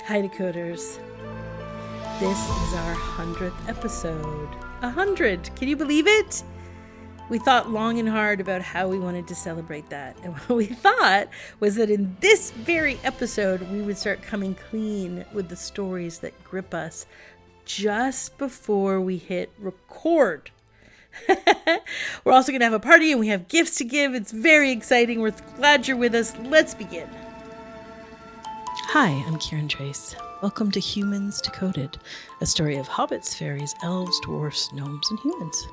Hi, Decoders. This is our 100th episode. 100! Can you believe it? We thought long and hard about how we wanted to celebrate that. And what we thought was that in this very episode, we would start coming clean with the stories that grip us just before we hit record. We're also going to have a party and we have gifts to give. It's very exciting. We're glad you're with us. Let's begin. Hi, I'm Kiran Trace. Welcome to Humans Decoded, a story of hobbits, fairies, elves, dwarfs, gnomes, and humans.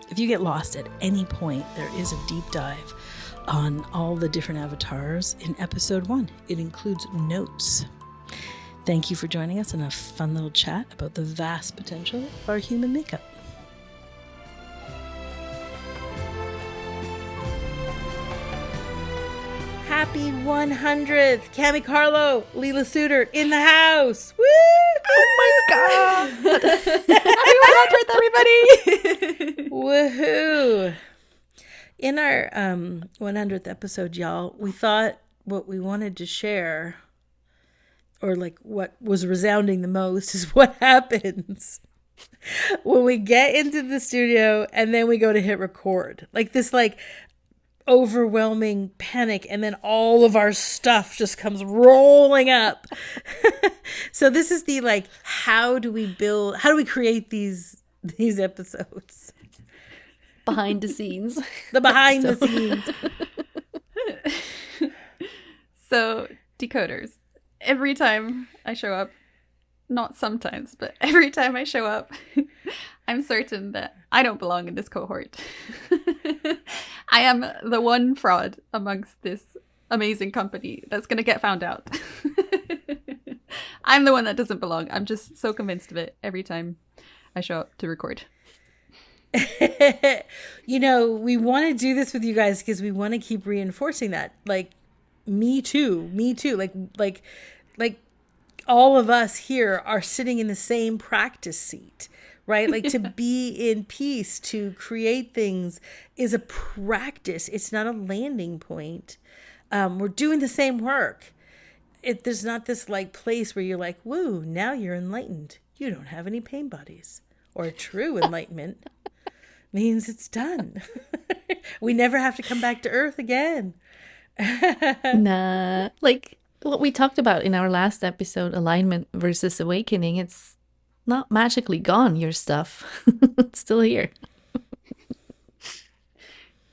If you get lost at any point, there is a deep dive on all the different avatars in episode 1. It includes notes. Thank you for joining us in a fun little chat about the vast potential of our human makeup. Happy 100th! Cami Carlo, Leela Suter in the house! Woo! Oh my god! Happy 100th, everybody! Woohoo! In our 100th episode, y'all, we thought what we wanted to share, or like what was resounding the most, is what happens when we get into the studio and then we go to hit record. Like this, overwhelming panic, and then all of our stuff just comes rolling up. So this is the how do we create these episodes? Behind the scenes. The behind the scenes. So, decoders, every time I show up, not sometimes, but every time I show up, I'm certain that I don't belong in this cohort. I am the one fraud amongst this amazing company that's going to get found out. I'm the one that doesn't belong. I'm just so convinced of it every time I show up to record. We want to do this with you guys because we want to keep reinforcing that. Me too. Like all of us here are sitting in the same practice seat. Right? To be in peace, to create things is a practice. It's not a landing point. We're doing the same work. There's not this place where you're like, woo, now you're enlightened. You don't have any pain bodies. Or true enlightenment means it's done. We never have to come back to Earth again. Nah. Like what we talked about in our last episode, alignment versus awakening, it's not magically gone, your stuff. It's still here.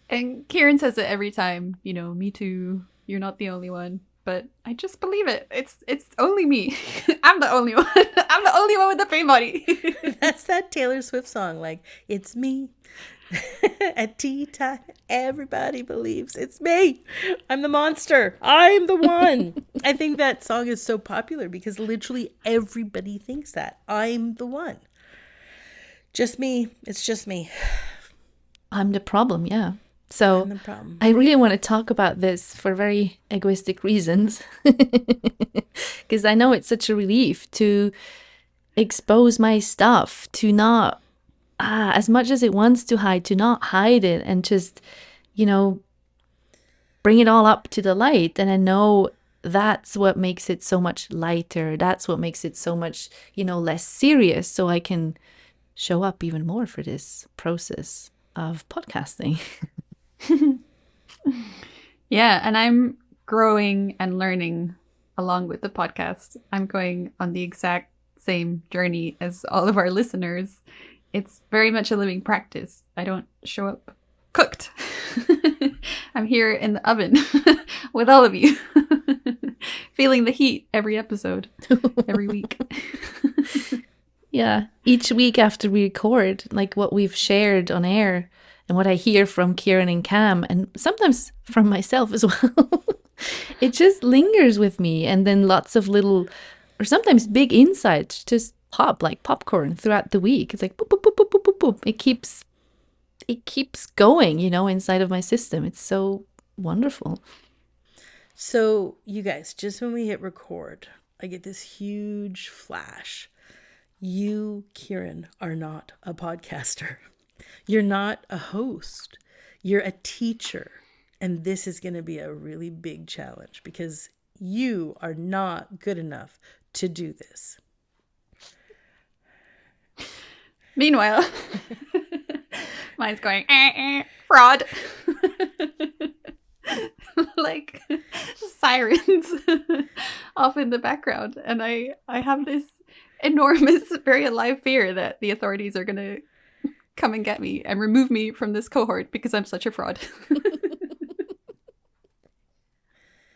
And Kiran says it every time, me too, you're not the only one. But I just believe it. It's only me. I'm the only one. I'm the only one with the pain body. That's that Taylor Swift song, it's me. At tea time, everybody believes it's me. I'm the monster. I'm the one. I think that song is so popular because literally everybody thinks that. I'm the one. Just me. It's just me. I'm the problem, yeah. So I really want to talk about this for very egoistic reasons. Because I know it's such a relief to expose my stuff, to not as much as it wants to hide, to not hide it and just, bring it all up to the light. And I know that's what makes it so much lighter. That's what makes it so much, less serious. So I can show up even more for this process of podcasting. Yeah, and I'm growing and learning along with the podcast. I'm going on the exact same journey as all of our listeners. It's very much a living practice. I don't show up cooked. I'm here in the oven with all of you, feeling the heat every episode, every week. Yeah, each week after we record, what we've shared on air and what I hear from Kiran and Cam, and sometimes from myself as well, it just lingers with me. And then lots of little, or sometimes big insights just pop like popcorn throughout the week. It's like boop, boop, boop, boop, boop, boop, boop. It keeps going, inside of my system. It's so wonderful. So you guys, just when we hit record, I get this huge flash. You, Kiran, are not a podcaster. You're not a host. You're a teacher. And this is going to be a really big challenge because You are not good enough to do this. Meanwhile, mine's going, fraud. Like sirens off in the background. And I have this enormous, very alive fear that the authorities are going to come and get me and remove me from this cohort because I'm such a fraud.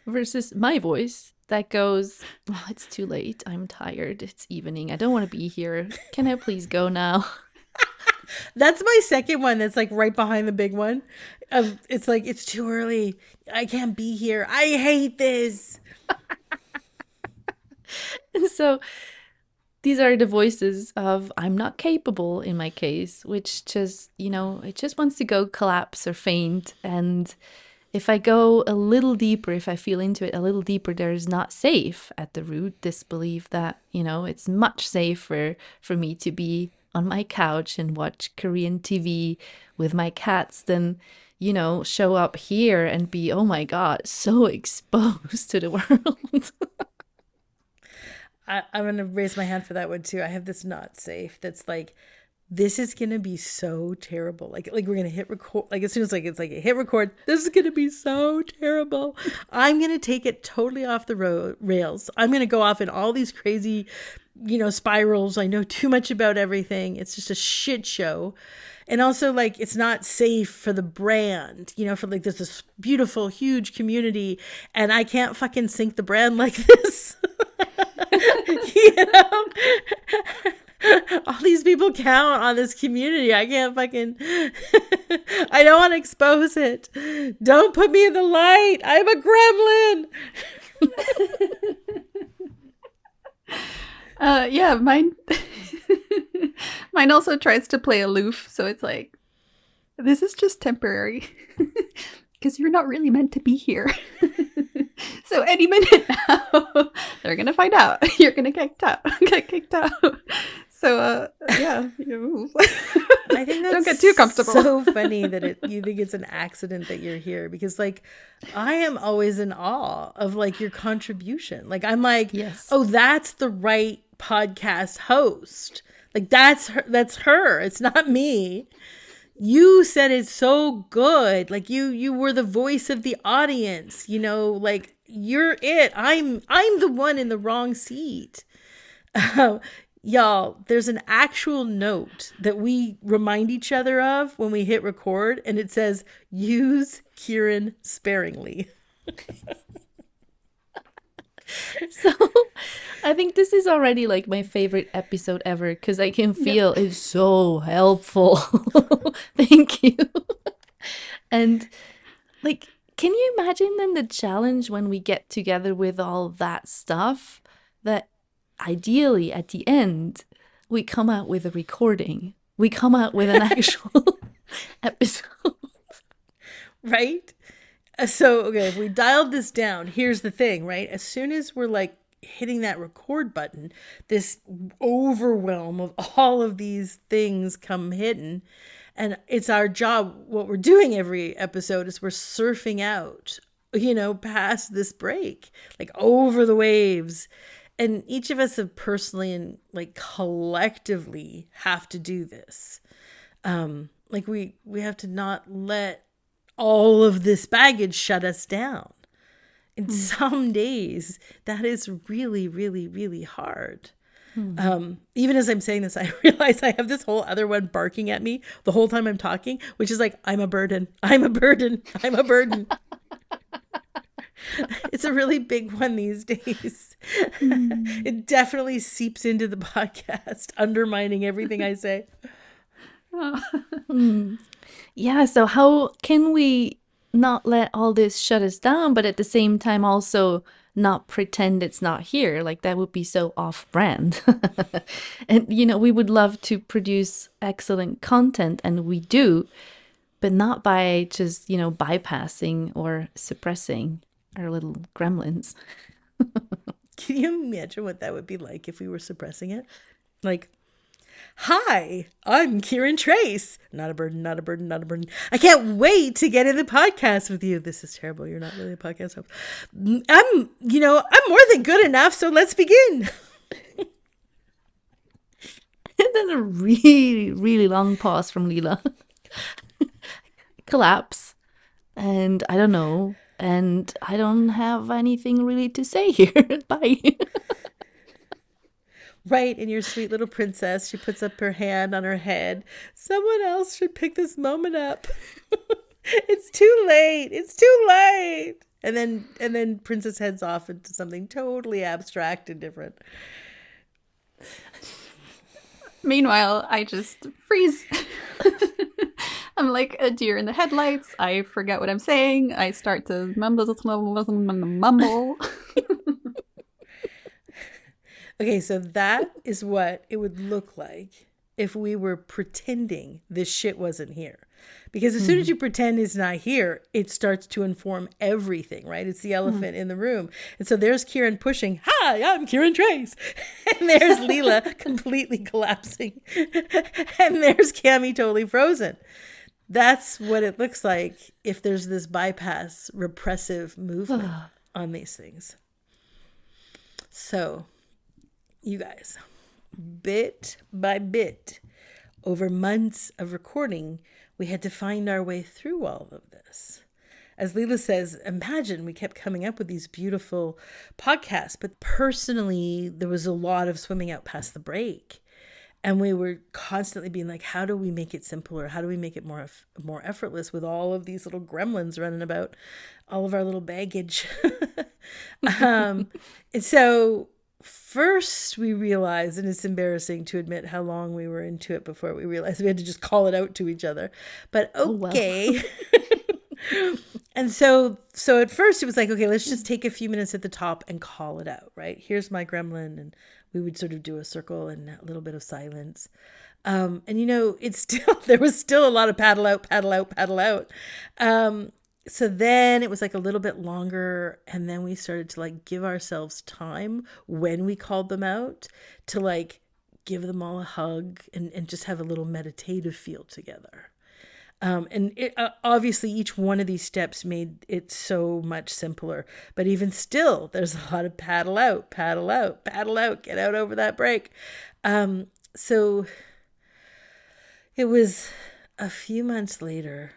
Versus my voice that goes, oh, it's too late. I'm tired. It's evening. I don't want to be here. Can I please go now? That's my second one. That's like right behind the big one. It's like, it's too early. I can't be here. I hate this. So these are the voices of I'm not capable in my case, which just, it just wants to go collapse or faint. And if I go a little deeper, if I feel into it a little deeper, there's not safe at the root, this belief that, it's much safer for me to be on my couch and watch Korean TV with my cats than, show up here and be, oh my God, so exposed to the world. I'm going to raise my hand for that one too. I have this not safe that's like, this is going to be so terrible. Like we're going to hit record. Like as soon as it's like hit record, this is going to be so terrible. I'm going to take it totally off the rails. I'm going to go off in all these crazy, spirals. I know too much about everything. It's just a shit show. And also like, it's not safe for the brand, for like, there's this beautiful, huge community and I can't fucking sync the brand like this. All these people count on this community. I can't fucking I don't want to expose it. Don't put me in the light. I'm a gremlin. Yeah, mine also tries to play aloof, so it's like, this is just temporary because you're not really meant to be here. So any minute now, they're gonna find out. You're gonna get kicked out. So yeah, I think that's don't get too comfortable. So funny that you think it's an accident that you're here, because like I am always in awe of like your contribution. Like I'm like, yes. Oh, that's the right podcast host. Like that's her. It's not me. You said it so good. Like you were the voice of the audience, like you're it. I'm the one in the wrong seat. Y'all, there's an actual note that we remind each other of when we hit record, and it says, use Kiran sparingly. So I think this is already like my favorite episode ever because I can feel it's so helpful. Thank you. And like, can you imagine then the challenge when we get together with all that stuff, that ideally at the end we come out with a recording, we come out with an actual episode, right? So okay, if we dialed this down, here's the thing, right? As soon as we're like hitting that record button, this overwhelm of all of these things come hidden, and it's our job. What we're doing every episode is we're surfing out, past this break, like over the waves. And each of us have personally and like collectively have to do this. Like we have to not let all of this baggage shut us down. And some days that is really, really, really hard. Even as I'm saying this, I realize I have this whole other one barking at me the whole time I'm talking, which is like, I'm a burden. I'm a burden. I'm a burden. It's a really big one these days. It definitely seeps into the podcast, undermining everything I say. Yeah, so how can we not let all this shut us down, but at the same time also not pretend it's not here? Like that would be so off-brand. And, we would love to produce excellent content, and we do, but not by just, bypassing or suppressing our little gremlins. Can you imagine what that would be like if we were suppressing it? Like, Hi, I'm Kiran Trace. Not a burden, not a burden, not a burden. I can't wait to get in the podcast with you. This is terrible. You're not really a podcast host. I'm more than good enough, so let's begin. And then a really, really long pause from Leela. Collapse. And I don't know. And I don't have anything really to say here. Bye. Right, and your sweet little princess, she puts up her hand on her head. Someone else should pick this moment up. It's too late. It's too late. And then Princess heads off into something totally abstract and different. Meanwhile, I just freeze. I'm like a deer in the headlights. I forget what I'm saying. I start to mumble. Okay, so that is what it would look like if we were pretending this shit wasn't here. Because as soon as you pretend it's not here, it starts to inform everything, right? It's the elephant in the room. And so there's Kiran pushing, hi, I'm Kiran Trace. And there's Leela completely collapsing. And there's Cami totally frozen. That's what it looks like if there's this bypass repressive movement on these things. So, you guys, bit by bit, over months of recording, we had to find our way through all of this. As Leela says, imagine we kept coming up with these beautiful podcasts, but personally, there was a lot of swimming out past the break. And we were constantly being like, how do we make it simpler? How do we make it more effortless with all of these little gremlins running about, all of our little baggage? And so first we realized, and it's embarrassing to admit how long we were into it before we realized we had to just call it out to each other. But okay. And so at first it was like, okay, let's just take a few minutes at the top and call it out, right? Here's my gremlin. And we would sort of do a circle and a little bit of silence. And there was still a lot of paddle out, paddle out, paddle out. So then it was like a little bit longer. And then we started to like give ourselves time when we called them out to like give them all a hug and just have a little meditative feel together. Obviously each one of these steps made it so much simpler, but even still, there's a lot of paddle out, paddle out, paddle out, get out over that break. So it was a few months later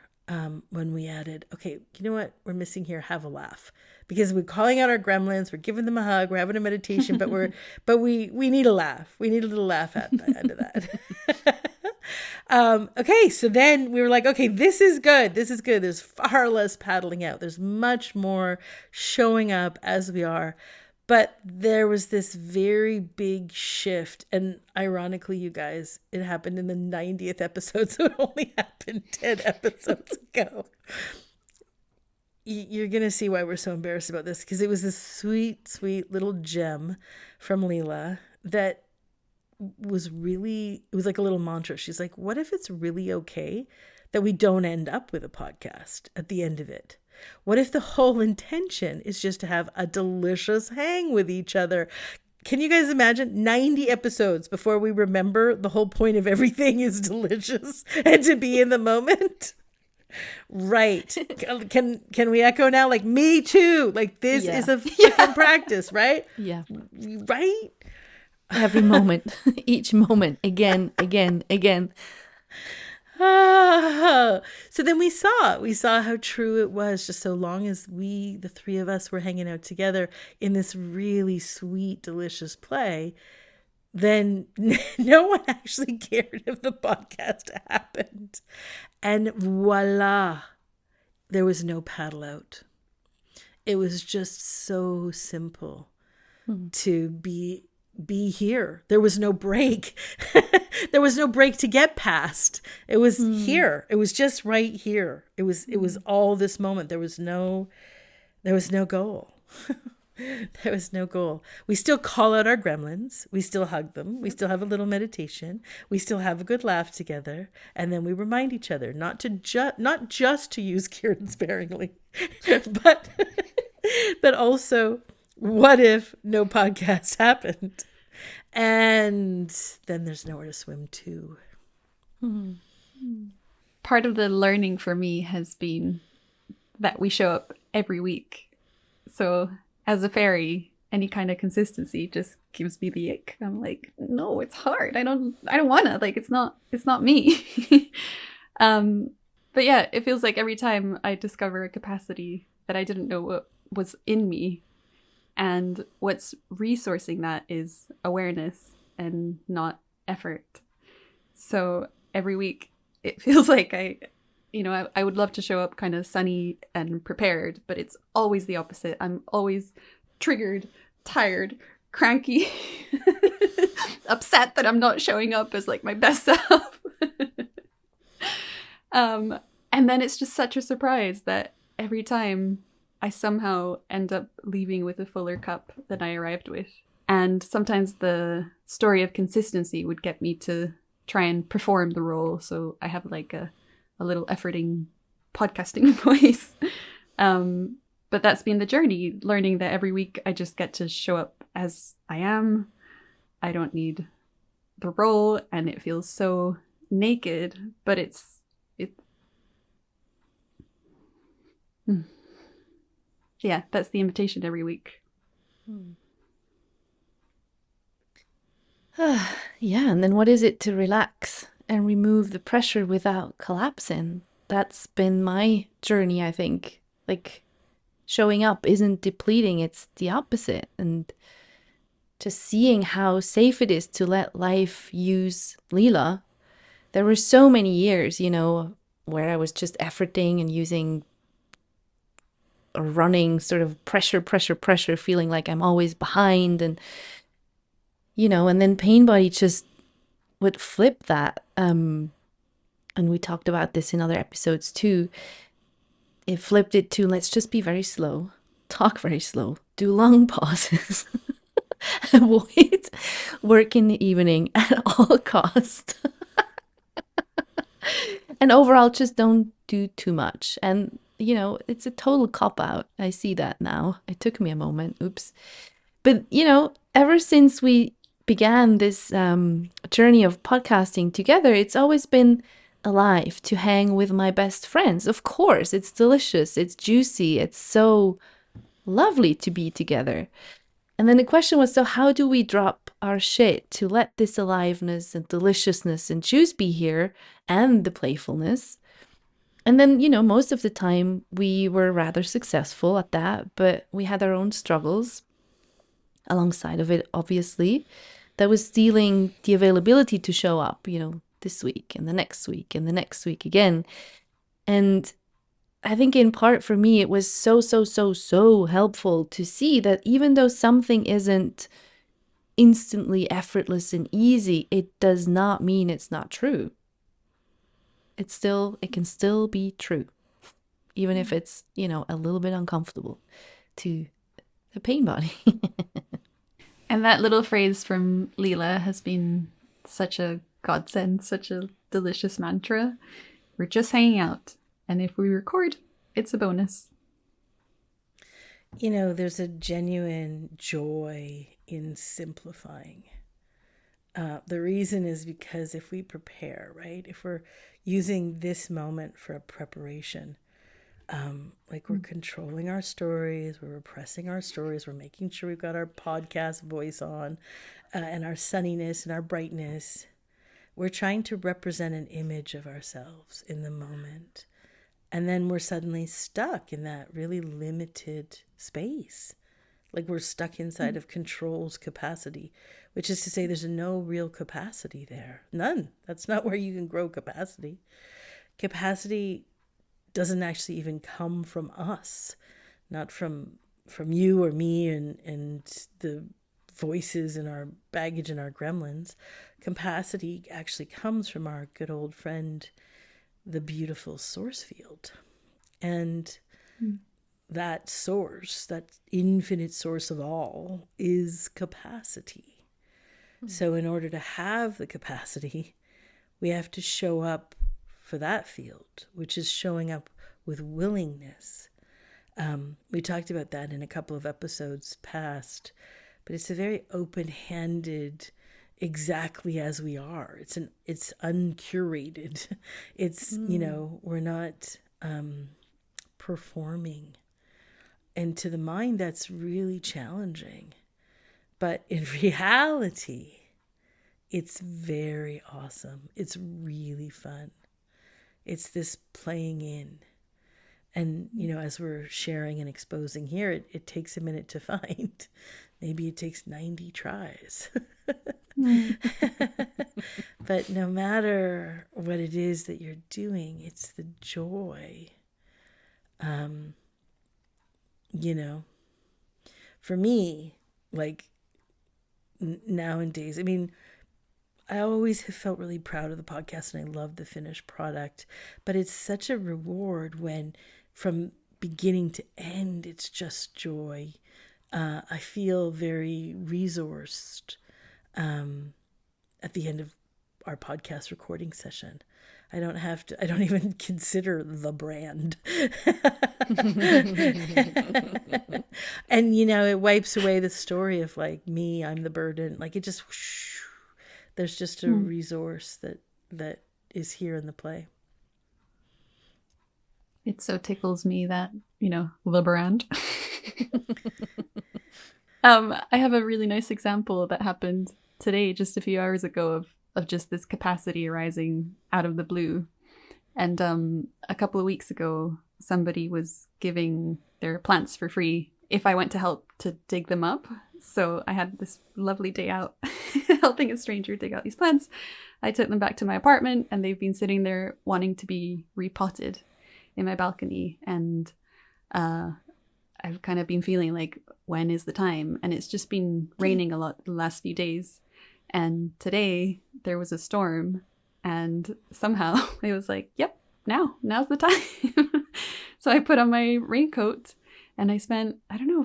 when we added, okay, you know what we're missing here? Have a laugh. Because we're calling out our gremlins, we're giving them a hug, we're having a meditation, but we need a laugh. We need a little laugh at the end of that. Okay, so then we were like, okay, this is good. This is good. There's far less paddling out. There's much more showing up as we are. But there was this very big shift. And ironically, you guys, it happened in the 90th episode. So it only happened 10 episodes ago. You're going to see why we're so embarrassed about this. Because it was this sweet, sweet little gem from Leela that it was like a little mantra. She's like, what if it's really okay that we don't end up with a podcast at the end of it? What if the whole intention is just to have a delicious hang with each other? Can you guys imagine 90 episodes before we remember the whole point of everything is delicious and to be in the moment? Right. Can we echo now? Like, me too. Like, this is a freaking practice, right? Yeah. Right? Every moment, each moment, again. So then we saw how true it was. Just so long as the three of us were hanging out together in this really sweet, delicious play, then no one actually cared if the podcast happened. And voila, there was no paddle out. It was just so simple to be here. There was no break. There was no break to get past. It was here. It was just right here. It was all this moment. There was no goal. There was no goal. We still call out our gremlins. We still hug them. We still have a little meditation. We still have a good laugh together. And then we remind each other not just to use Kiran sparingly, but also, what if no podcast happened? And then there's nowhere to swim to. Part of the learning for me has been that we show up every week. So as a fairy, any kind of consistency just gives me the ick. I'm like, no, it's hard. I don't wanna. Like, it's not me. But yeah, it feels like every time I discover a capacity that I didn't know what was in me, and what's resourcing that is awareness and not effort. So every week it feels like I would love to show up kind of sunny and prepared, but it's always the opposite. I'm always triggered, tired, cranky, upset that I'm not showing up as like my best self. And then it's just such a surprise that every time I somehow end up leaving with a fuller cup than I arrived with. And sometimes the story of consistency would get me to try and perform the role. So I have like a little efforting podcasting voice. But that's been the journey, learning that every week I just get to show up as I am. I don't need the role, and it feels so naked, but yeah, that's the invitation every week. Yeah, and then what is it to relax and remove the pressure without collapsing? That's been my journey, I think. Like, showing up isn't depleting, it's the opposite. And just seeing how safe it is to let life use Leela. There were so many years, where I was just efforting and using or running sort of pressure, feeling like I'm always behind. And, and then Pain Body just would flip that. And we talked about this in other episodes too. It flipped it to, let's just be very slow, talk very slow, do long pauses, avoid work in the evening at all costs. And overall, just don't do too much. And, it's a total cop-out. I see that now. It took me a moment. Oops. But, ever since we began this journey of podcasting together, it's always been alive to hang with my best friends. Of course, it's delicious. It's juicy. It's so lovely to be together. And then the question was, so how do we drop our shit to let this aliveness and deliciousness and juice be here, and the playfulness? And then, most of the time we were rather successful at that, but we had our own struggles alongside of it, obviously. That was stealing the availability to show up, this week and the next week and the next week again. And I think in part for me, it was so helpful to see that even though something isn't instantly effortless and easy, it does not mean it's not true. It can still be true, even if it's, a little bit uncomfortable to the pain body. And that little phrase from Leela has been such a godsend, such a delicious mantra. We're just hanging out. And if we record, it's a bonus. There's a genuine joy in simplifying. The reason is because if we prepare, right? If we're using this moment for a preparation, like we're controlling our stories, we're repressing our stories, we're making sure we've got our podcast voice on, and our sunniness and our brightness. We're trying to represent an image of ourselves in the moment. And then we're suddenly stuck in that really limited space. Like we're stuck inside of control's capacity, which is to say there's no real capacity there. None. That's not where you can grow capacity. Capacity doesn't actually even come from us, not from you or me and the voices and our baggage and our gremlins. Capacity actually comes from our good old friend, the beautiful source field. And that source, that infinite source of all, is capacity. So in order to have the capacity, we have to show up for that field, which is showing up with willingness. We talked about that in a couple of episodes past, but it's a very open-handed, exactly as we are. It's uncurated. It's, we're not performing. And to the mind, that's really challenging. But in reality, it's very awesome. It's really fun. It's this playing in. And, as we're sharing and exposing here, it takes a minute to find. Maybe it takes 90 tries. But no matter what it is that you're doing, it's the joy. For me, like nowadays, I always have felt really proud of the podcast and I love the finished product, but it's such a reward when from beginning to end, it's just joy. I feel very resourced at the end of our podcast recording session. I don't even consider the brand. And, it wipes away the story of like me, I'm the burden. Like it just, there's just a resource that is here in the play. It so tickles me that, the brand. I have a really nice example that happened today, just a few hours ago, of just this capacity arising out of the blue. And a couple of weeks ago, somebody was giving their plants for free if I went to help to dig them up. So I had this lovely day out helping a stranger dig out these plants. I took them back to my apartment and they've been sitting there wanting to be repotted in my balcony. And I've kind of been feeling like, when is the time? And it's just been raining a lot the last few days. And today there was a storm and somehow it was like, yep, now's the time. So I put on my raincoat and I spent,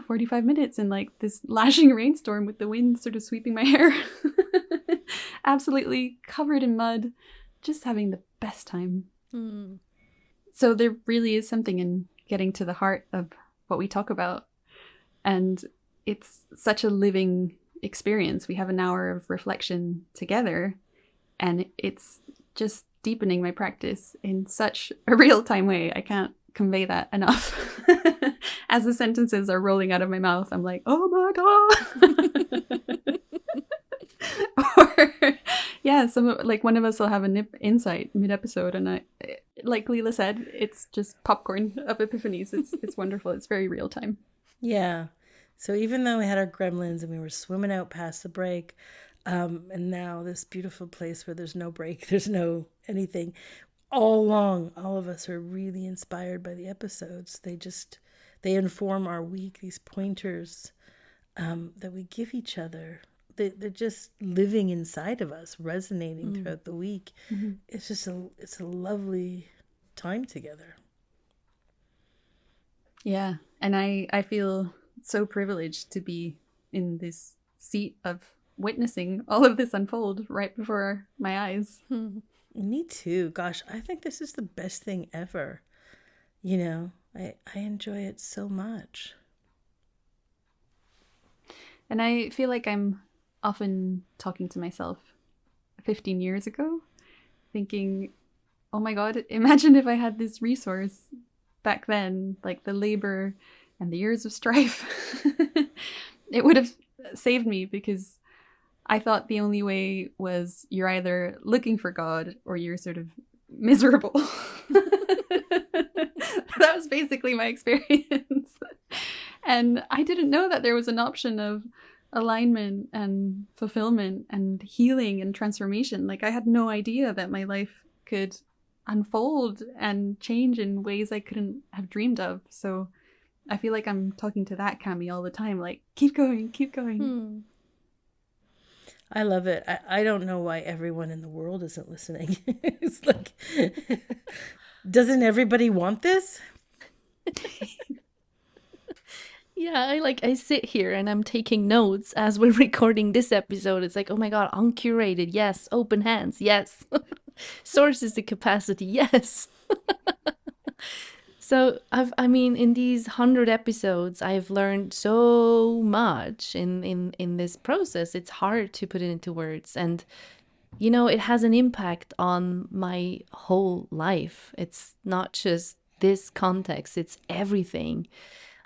45 minutes in like this lashing rainstorm with the wind sort of sweeping my hair. Absolutely covered in mud, just having the best time. So there really is something in getting to the heart of what we talk about. And it's such a living experience. We have an hour of reflection together and it's just deepening my practice in such a real-time way. I can't convey that enough. As the sentences are rolling out of my mouth, I'm like, oh my God. Or yeah, one of us will have a insight mid-episode, and like Leela said, it's just popcorn of epiphanies. It's wonderful. It's very real time. Yeah. So even though we had our gremlins and we were swimming out past the break, and now this beautiful place where there's no break, there's no anything, all along, all of us are really inspired by the episodes. They inform our week, these pointers that we give each other. They're just living inside of us, resonating throughout the week. Mm-hmm. It's a lovely time together. Yeah, and I feel so privileged to be in this seat of witnessing all of this unfold right before my eyes. Me too. Gosh, I think this is the best thing ever. I enjoy it so much. And I feel like I'm often talking to myself 15 years ago, thinking, oh my God, imagine if I had this resource back then, like the labor and the years of strife. It would have saved me, because I thought the only way was you're either looking for God or you're sort of miserable. That was basically my experience. And I didn't know that there was an option of alignment and fulfillment and healing and transformation. Like, I had no idea that my life could unfold and change in ways I couldn't have dreamed of. So I feel like I'm talking to that Cami all the time, like, keep going, keep going. I love it. I don't know why everyone in the world isn't listening. It's like, doesn't everybody want this? Yeah, I sit here and I'm taking notes as we're recording this episode. It's like, oh my God, uncurated, yes. Open hands, yes. Sources the capacity, yes. So I mean, in these 100 episodes, I've learned so much in this process. It's hard to put it into words, and you know, it has an impact on my whole life. It's not just this context; it's everything.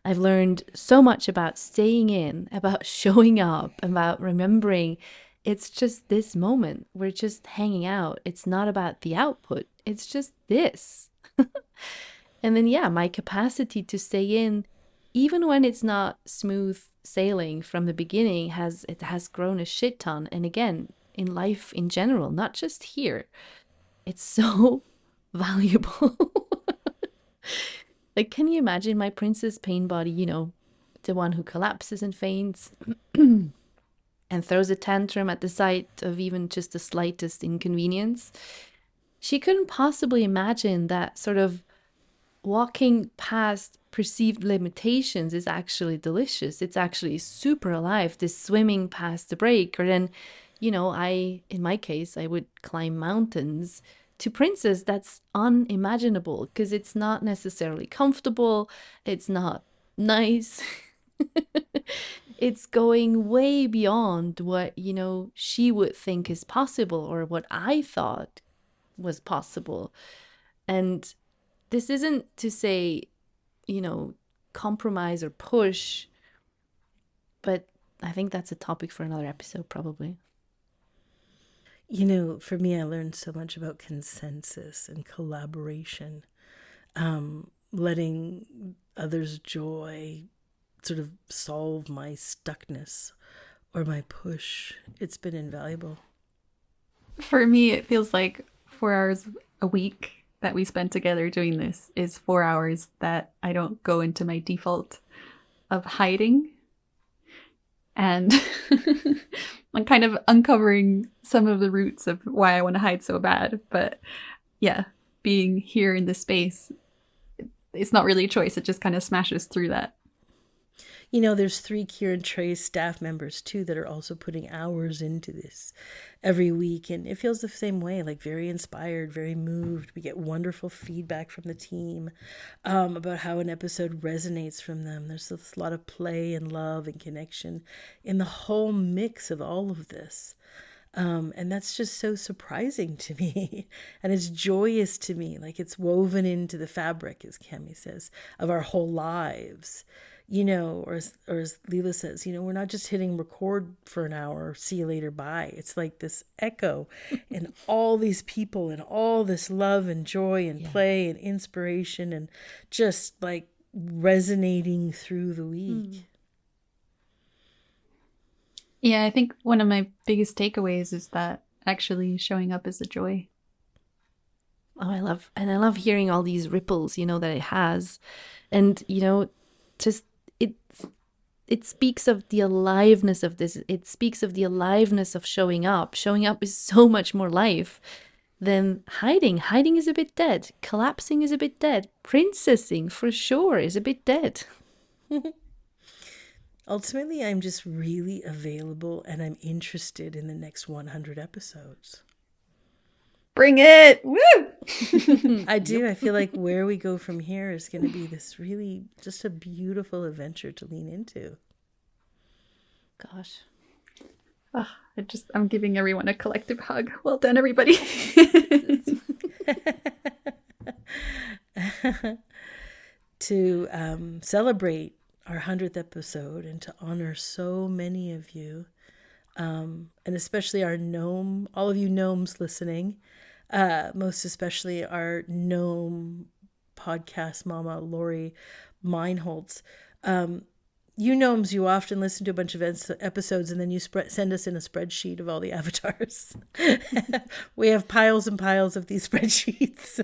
I've learned so much about staying in, about showing up, about remembering. It's just this moment. We're just hanging out. It's not about the output. It's just this. And then, yeah, my capacity to stay in, even when it's not smooth sailing from the beginning, has grown a shit ton. And again, in life in general, not just here, it's so valuable. Like, can you imagine my princess pain body? You know, the one who collapses and faints and throws a tantrum at the sight of even just the slightest inconvenience. She couldn't possibly imagine that sort of walking past perceived limitations is actually delicious. It's actually super alive. This swimming past the break, or then, you know, in my case, I would climb mountains. To Princess, that's unimaginable because it's not necessarily comfortable. It's not nice. It's going way beyond what, you know, she would think is possible or what I thought was possible. And this isn't to say, you know, compromise or push, but I think that's a topic for another episode, probably. You know, for me, I learned so much about consensus and collaboration, letting others' joy sort of solve my stuckness or my push. It's been invaluable. For me, it feels like 4 hours a week that we spend together doing this is 4 hours that I don't go into my default of hiding. And I'm kind of uncovering some of the roots of why I want to hide so bad. But yeah, being here in this space, it's not really a choice. It just kind of smashes through that. You know, there's 3 Kiran Trace staff members too that are also putting hours into this every week. And it feels the same way, like very inspired, very moved. We get wonderful feedback from the team about how an episode resonates from them. There's a lot of play and love and connection in the whole mix of all of this. And that's just so surprising to me. And it's joyous to me. Like it's woven into the fabric, as Cami says, of our whole lives. You know, or as Leela says, you know, we're not just hitting record for an hour, see you later, bye. It's like this echo and all these people and all this love and joy and play and inspiration and just like resonating through the week. Yeah, I think one of my biggest takeaways is that actually showing up is a joy. Oh, I love hearing all these ripples, you know, that it has. And, you know, just it speaks of the aliveness of this. It speaks of the aliveness of showing up. Showing up is so much more life than hiding. Hiding is a bit dead. Collapsing is a bit dead. Princessing, for sure, is a bit dead. Ultimately, I'm just really available and I'm interested in the next 100 episodes. Bring it! Woo! I do. I feel like where we go from here is going to be this really just a beautiful adventure to lean into. Gosh. Oh, I'm giving everyone a collective hug. Well done, everybody. To celebrate our 100th episode and to honor so many of you, and especially our gnome, all of you gnomes listening, most especially our gnome podcast mama, Lori Meinholtz. You gnomes, you often listen to a bunch of episodes and then you send us in a spreadsheet of all the avatars. We have piles and piles of these spreadsheets.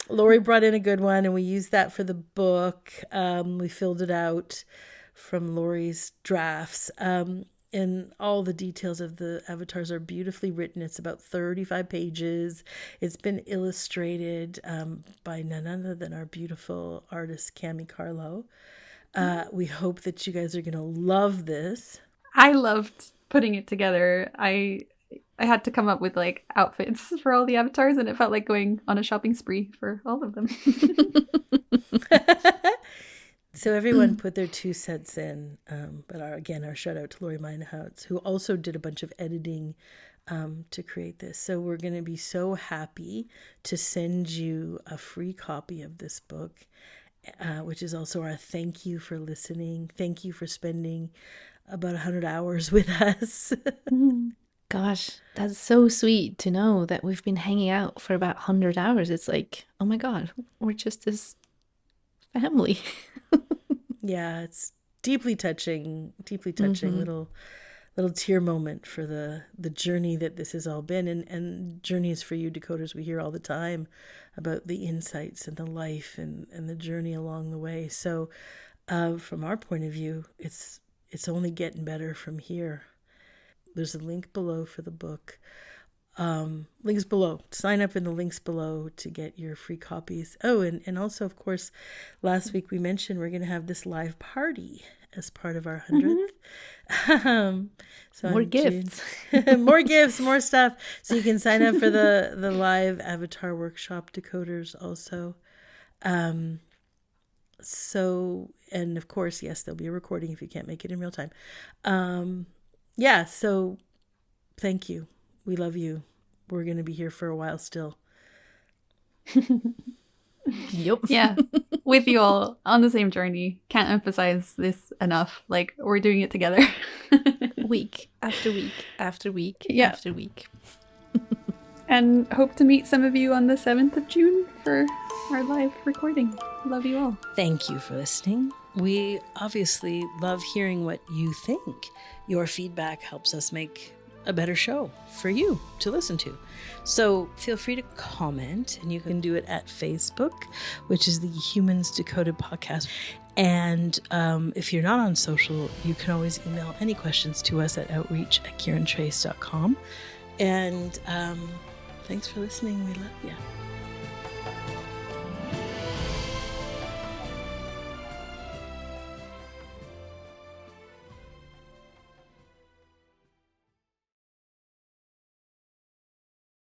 Lori brought in a good one and we used that for the book. We filled it out from Lori's drafts. And all the details of the avatars are beautifully written. It's about 35 pages. It's been illustrated by none other than our beautiful artist, Cami Carlo. We hope that you guys are going to love this. I loved putting it together. I had to come up with like outfits for all the avatars, and it felt like going on a shopping spree for all of them. So everyone put their 2 cents in. But our shout out to Lori Meinhouse, who also did a bunch of editing to create this. So we're going to be so happy to send you a free copy of this book, which is also our thank you for listening. Thank you for spending about 100 hours with us. Gosh, that's so sweet to know that we've been hanging out for about 100 hours. It's like, oh my God, we're just this family. Yeah, it's deeply touching little tear moment for the journey that this has all been, and journeys for you decoders. We hear all the time about the insights and the life and the journey along the way. So from our point of view, it's only getting better from here. There's a link below for the book. Links below. Sign up in the links below to get your free copies. Oh, and also, of course, last week we mentioned we're going to have this live party as part of our 100th. So More gifts. More gifts, more stuff. So you can sign up for the live avatar workshop decoders also. So, and of course, yes, there'll be a recording if you can't make it in real time. Yeah, so thank you. We love you. We're going to be here for a while still. Yep. Yeah, with you all on the same journey. Can't emphasize this enough. Like, we're doing it together. Week after week after week Yeah. after week. And hope to meet some of you on the 7th of June for our live recording. Love you all. Thank you for listening. We obviously love hearing what you think. Your feedback helps us make a better show for you to listen to. So feel free to comment, and you can do it at Facebook, which is the Humans Decoded podcast. And if you're not on social, you can always email any questions to us at outreach@kirantrace.com. And thanks for listening. We love you.